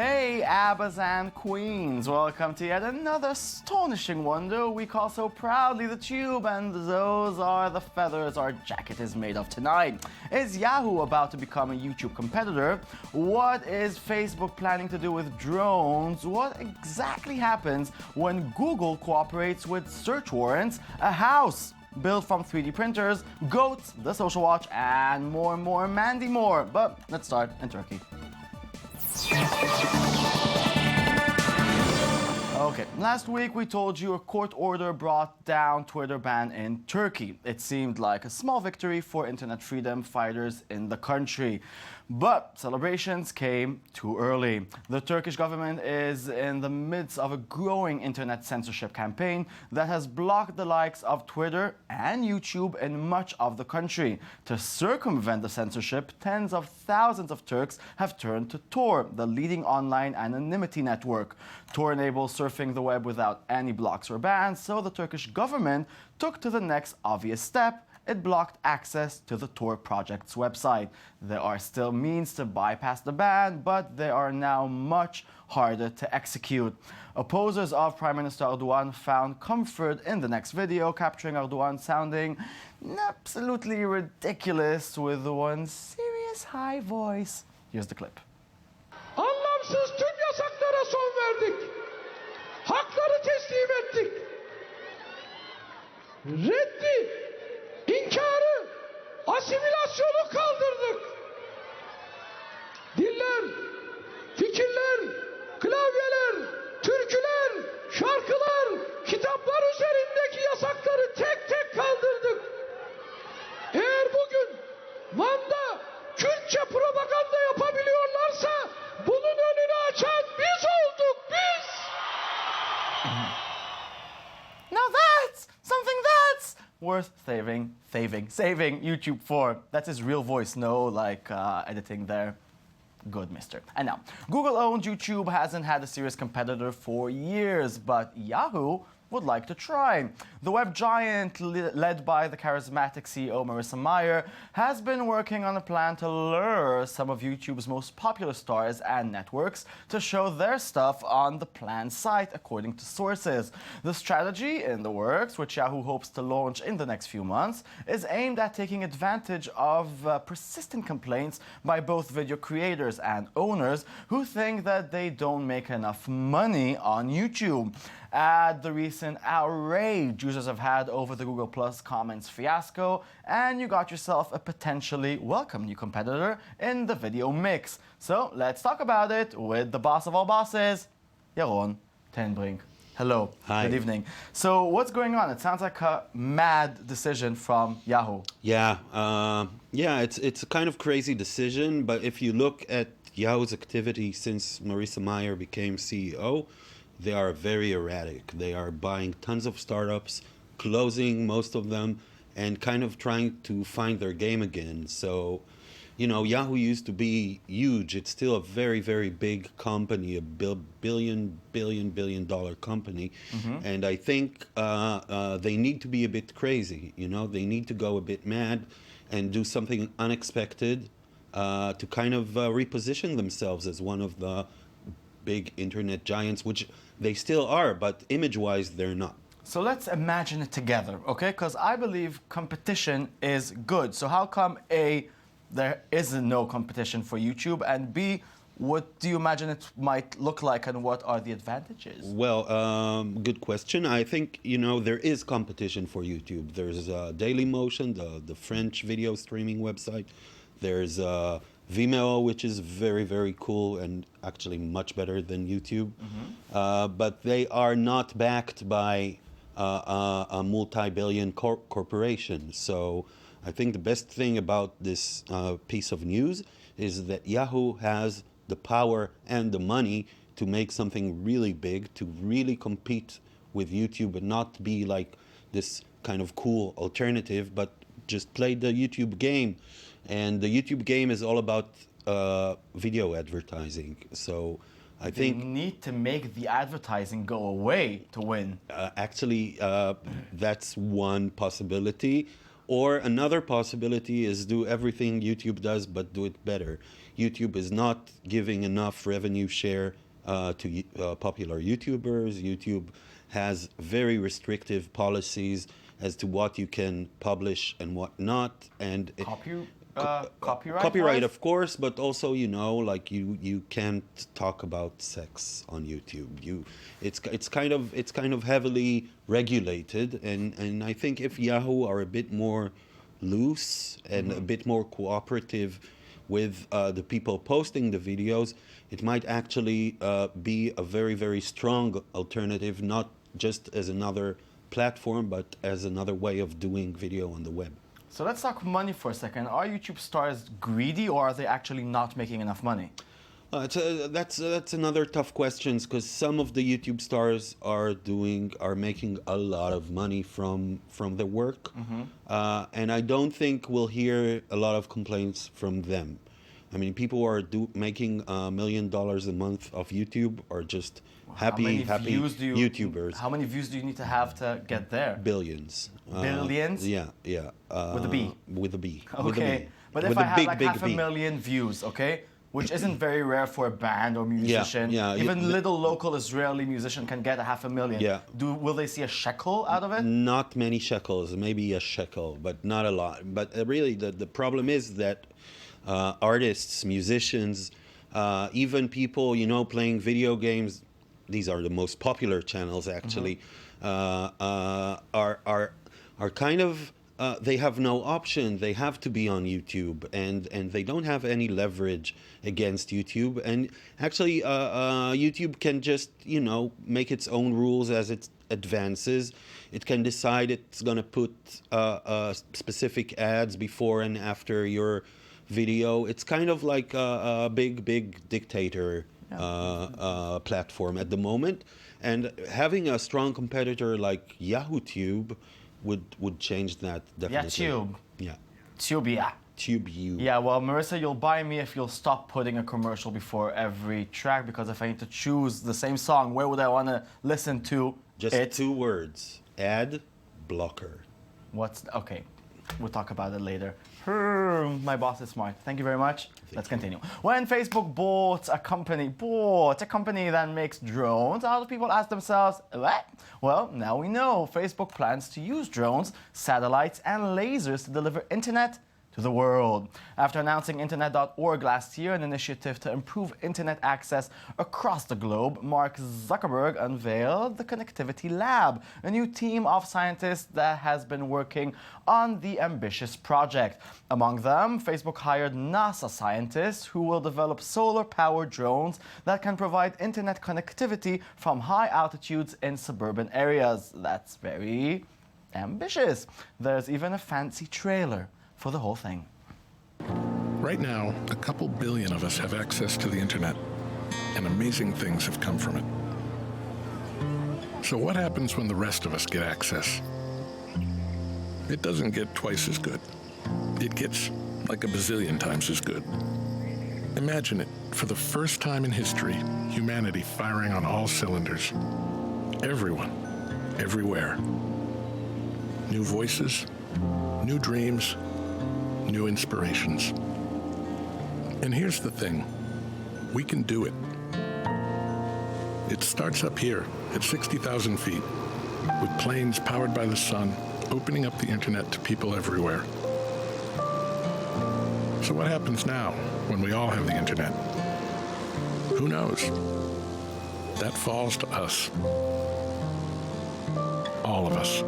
Hey, Abbas and Queens, welcome to yet another astonishing wonder we call so proudly the Tube, and those are the feathers our jacket is made of tonight. Is Yahoo about to become a YouTube competitor? What is Facebook planning to do with drones? What exactly happens when Google cooperates with search warrants? A house built from 3D printers, goats, the social watch, and more Mandy more. But let's start in Turkey. Okay, last week we told you a court order brought down Twitter ban in Turkey. It seemed like a small victory for internet freedom fighters in the country. But celebrations came too early. The Turkish government is in the midst of a growing internet censorship campaign that has blocked the likes of Twitter and YouTube in much of the country. To circumvent the censorship, tens of thousands of Turks have turned to Tor, the leading online anonymity network. Tor enables surfing the web without any blocks or bans, so the Turkish government took to the next obvious step. It blocked access to the Tor project's website. There are still means to bypass the ban, but they are now much harder to execute. Opposers of Prime Minister Erdogan found comfort in the next video, capturing Erdogan sounding absolutely ridiculous with one serious high voice. Here's the clip. Anlamsız tüm yasaklara son verdik. Hakları teslim ettik. Reddi, inkarı, asimilasyonu kaldırdık. Diller, fikirler, klavyeler, türküler, şarkılar, kitaplar üzerindeki yasakları tek tek kaldırdık. Eğer bugün Van'da Kürtçe propaganda yapabiliyorlarsa bunun önünü açan biz olduk, biz! Now that's something that's worth saving YouTube for. That's his real voice, no editing there. Good, mister. And now, Google-owned YouTube hasn't had a serious competitor for years, but Yahoo would like to try. The web giant, led by the charismatic CEO Marissa Mayer, has been working on a plan to lure some of YouTube's most popular stars and networks to show their stuff on the planned site, according to sources. The strategy in the works, which Yahoo hopes to launch in the next few months, is aimed at taking advantage of persistent complaints by both video creators and owners who think that they don't make enough money on YouTube. Add the recent outrage users have had over the Google Plus comments fiasco, and you got yourself a potentially welcome new competitor in the video mix. So let's talk about it with the boss of all bosses, Yaron Tenbrink. Hello. Hi. Good evening. So what's going on? It sounds like a mad decision from Yahoo. Yeah, it's a kind of crazy decision, but if you look at Yahoo's activity since Marissa Mayer became CEO, they are very erratic. They are buying tons of startups, closing most of them, and kind of trying to find their game again. So, Yahoo used to be huge. It's still a very, very big company, a billion dollar company. Mm-hmm. And I think they need to be a bit crazy. They need to go a bit mad and do something unexpected to kind of reposition themselves as one of the big internet giants, which they still are, but image-wise, they're not. So let's imagine it together, okay? Because I believe competition is good. So how come A, there is no competition for YouTube, and B, what do you imagine it might look like, and what are the advantages? Well, good question. I think, there is competition for YouTube. There's Dailymotion, the French video streaming website. There's Vimeo, which is very, very cool and actually much better than YouTube. Mm-hmm. But they are not backed by a multi-billion corporation. So I think the best thing about this piece of news is that Yahoo has the power and the money to make something really big, to really compete with YouTube and not be like this kind of cool alternative, but just play the YouTube game. And the YouTube game is all about video advertising. So I think they need to make the advertising go away to win. Actually, that's one possibility. Or another possibility is do everything YouTube does, but do it better. YouTube is not giving enough revenue share to popular YouTubers. YouTube has very restrictive policies as to what you can publish and what not. And copyright, of course, but also, you know, like you can't talk about sex on YouTube. It's kind of heavily regulated, and I think if Yahoo are a bit more loose and a bit more cooperative with the people posting the videos, it might actually be a very, very strong alternative, not just as another platform, but as another way of doing video on the web. So let's talk money for a second. Are YouTube stars greedy, or are they actually not making enough money? That's another tough question, because some of the YouTube stars are making a lot of money from their work, and I don't think we'll hear a lot of complaints from them. I mean, people who are making $1 million a month off YouTube are just happy YouTubers. How many views do you need to have to get there? Billions. Billions? Yeah. With a B? With a B. Okay. But if I have like 500,000 views, okay, which isn't very rare for a band or musician, even little local Israeli musician can get 500,000. Yeah. Will they see a shekel out of it? Not many shekels, maybe a shekel, but not a lot. But really, the problem is that artists, musicians, even people, you know, playing video games, these are the most popular channels actually, are kind of, they have no option. They have to be on YouTube, and they don't have any leverage against YouTube. And actually, YouTube can just, you know, make its own rules as it advances. It can decide it's going to put specific ads before and after your video. It's kind of like a big dictator platform at the moment. And having a strong competitor like Yahoo YouTube would change that definitely. TubeU. Yeah, well, Marissa, you'll buy me if you'll stop putting a commercial before every track, because if I need to choose the same song, where would I want to listen to Just 2 words. Ad blocker. Okay, we'll talk about it later. My boss is smart. Thank you very much. Let's continue. When Facebook bought a company that makes drones, a lot of people ask themselves, what? Well, now we know. Facebook plans to use drones, satellites, and lasers to deliver internet to the world. After announcing Internet.org last year, an initiative to improve internet access across the globe, Mark Zuckerberg unveiled the Connectivity Lab, a new team of scientists that has been working on the ambitious project. Among them, Facebook hired NASA scientists who will develop solar-powered drones that can provide internet connectivity from high altitudes in suburban areas. That's very ambitious. There's even a fancy trailer for the whole thing. Right now, a couple billion of us have access to the internet, and amazing things have come from it. So what happens when the rest of us get access? It doesn't get twice as good. It gets like a bazillion times as good. Imagine it, for the first time in history, humanity firing on all cylinders. Everyone, everywhere. New voices, new dreams, new inspirations. And here's the thing, we can do it. It starts up here at 60,000 feet, with planes powered by the sun, opening up the internet to people everywhere. So what happens now when we all have the internet? Who knows? That falls to us. All of us.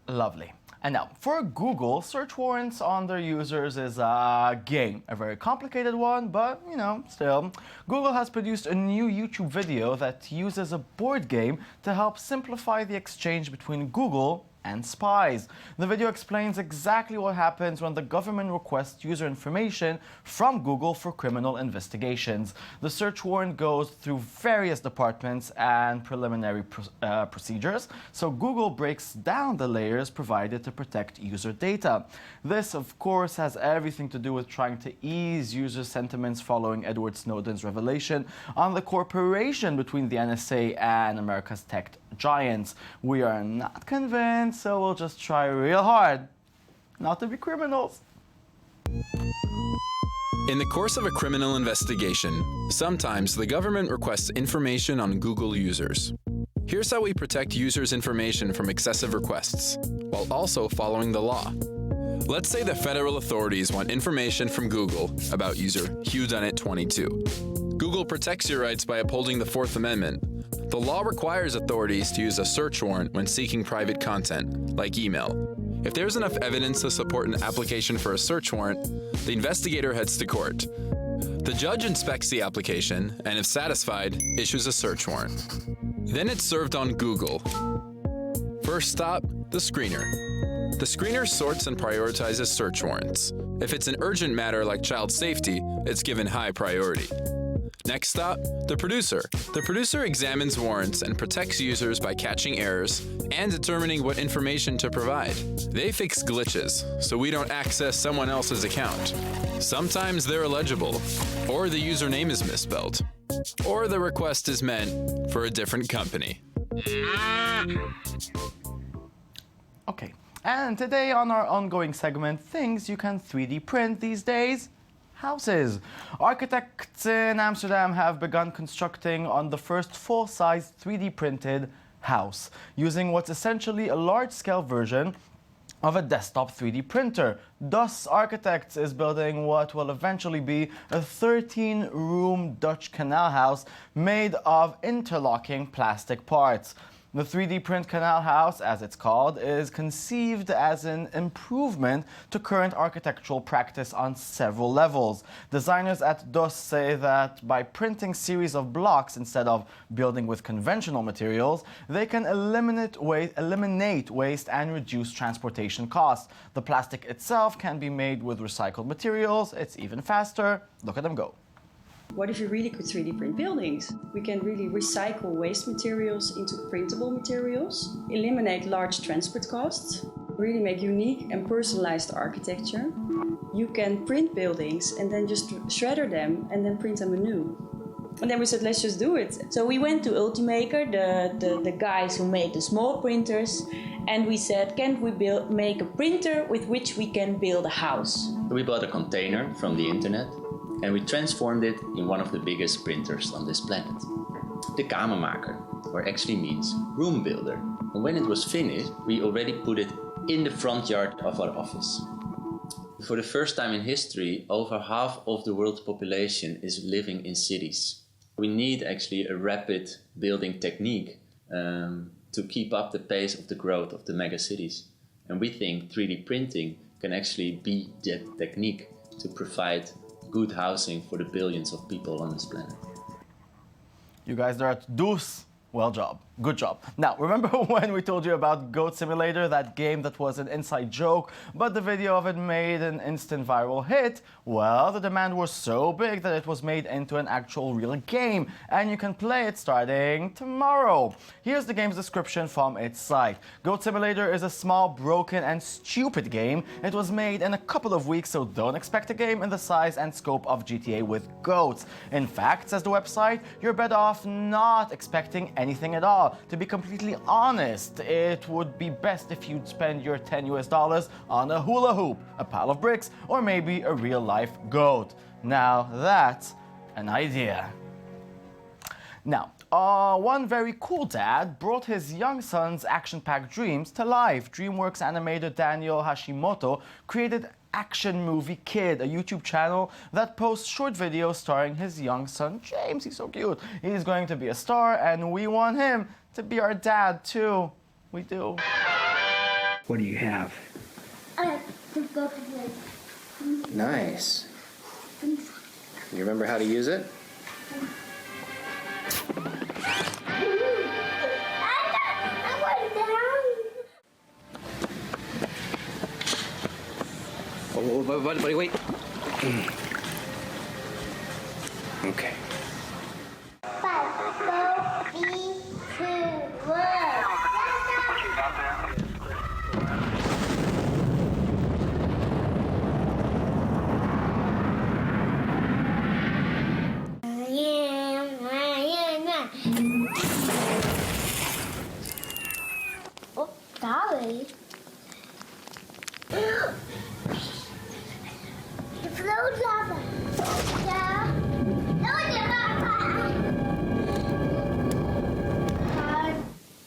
Lovely. And now, for Google, search warrants on their users is a game. A very complicated one, but, you know, still. Google has produced a new YouTube video that uses a board game to help simplify the exchange between Google and spies. The video explains exactly what happens when the government requests user information from Google for criminal investigations. The search warrant goes through various departments and preliminary procedures, so Google breaks down the layers provided to protect user data. This, of course, has everything to do with trying to ease user sentiments following Edward Snowden's revelation on the cooperation between the NSA and America's tech giants. We are not convinced, so we'll just try real hard not to be criminals. In the course of a criminal investigation, sometimes the government requests information on Google users. Here's how we protect users' information from excessive requests, while also following the law. Let's say the federal authorities want information from Google about user HughDoneIt22. Google protects your rights by upholding the Fourth Amendment. The law requires authorities to use a search warrant when seeking private content, like email. If there's enough evidence to support an application for a search warrant, the investigator heads to court. The judge inspects the application and, if satisfied, issues a search warrant. Then it's served on Google. First stop, the screener. The screener sorts and prioritizes search warrants. If it's an urgent matter like child safety, it's given high priority. Next stop, the producer. The producer examines warrants and protects users by catching errors and determining what information to provide. They fix glitches, so we don't access someone else's account. Sometimes they're illegible, or the username is misspelled, or the request is meant for a different company. Okay, and today on our ongoing segment, things you can 3D print these days. Houses. Architects in Amsterdam have begun constructing on the first full-size 3D printed house, using what's essentially a large-scale version of a desktop 3D printer. Thus, Architects is building what will eventually be a 13-room Dutch canal house made of interlocking plastic parts. The 3D print canal house, as it's called, is conceived as an improvement to current architectural practice on several levels. Designers at DOS say that by printing series of blocks instead of building with conventional materials, they can eliminate waste and reduce transportation costs. The plastic itself can be made with recycled materials. It's even faster. Look at them go. What if you really could 3D print buildings? We can really recycle waste materials into printable materials, eliminate large transport costs, really make unique and personalized architecture. You can print buildings and then just shredder them and then print them anew. And then we said, let's just do it. So we went to Ultimaker, the guys who made the small printers, and we said, can't we make a printer with which we can build a house? We bought a container from the internet and we transformed it in one of the biggest printers on this planet. The kamermaker, or actually means room builder. And when it was finished, we already put it in the front yard of our office. For the first time in history, over half of the world's population is living in cities. We need actually a rapid building technique to keep up the pace of the growth of the megacities. And we think 3D printing can actually be that technique to provide good housing for the billions of people on this planet. You guys are at deuce. Well job. Good job. Now, remember when we told you about Goat Simulator, that game that was an inside joke, but the video of it made an instant viral hit? Well, the demand was so big that it was made into an actual real game, and you can play it starting tomorrow. Here's the game's description from its site. Goat Simulator is a small, broken, and stupid game. It was made in a couple of weeks, so don't expect a game in the size and scope of GTA with goats. In fact, says the website, you're better off not expecting anything at all. To be completely honest, it would be best if you'd spend your $10 on a hula hoop, a pile of bricks, or maybe a real-life goat. Now that's an idea. Now, one very cool dad brought his young son's action-packed dreams to life. DreamWorks animator Daniel Hashimoto created Action Movie Kid, a YouTube channel that posts short videos starring his young son James. He's so cute. He's going to be a star, and we want him to be our dad too. We do. What do you have? Nice. You remember how to use it? Oh, wait. Okay. 5, 4, 3, 2, 1. way. The float lava.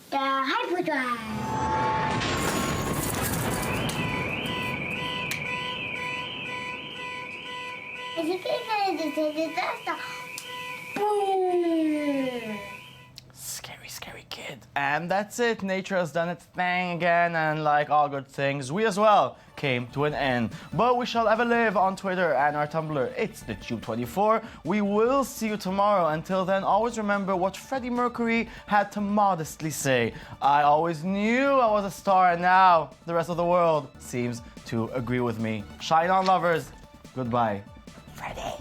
The hyperdrive. I think I'm going to take it faster. Boom! Scary, scary kid. And that's it. Nature has done its thing again, and like all good things, we as well came to an end. But we shall ever live on Twitter and our Tumblr. It's the Tube24. We will see you tomorrow. Until then, always remember what Freddie Mercury had to modestly say. I always knew I was a star, and now the rest of the world seems to agree with me. Shine on, lovers. Goodbye. Freddie.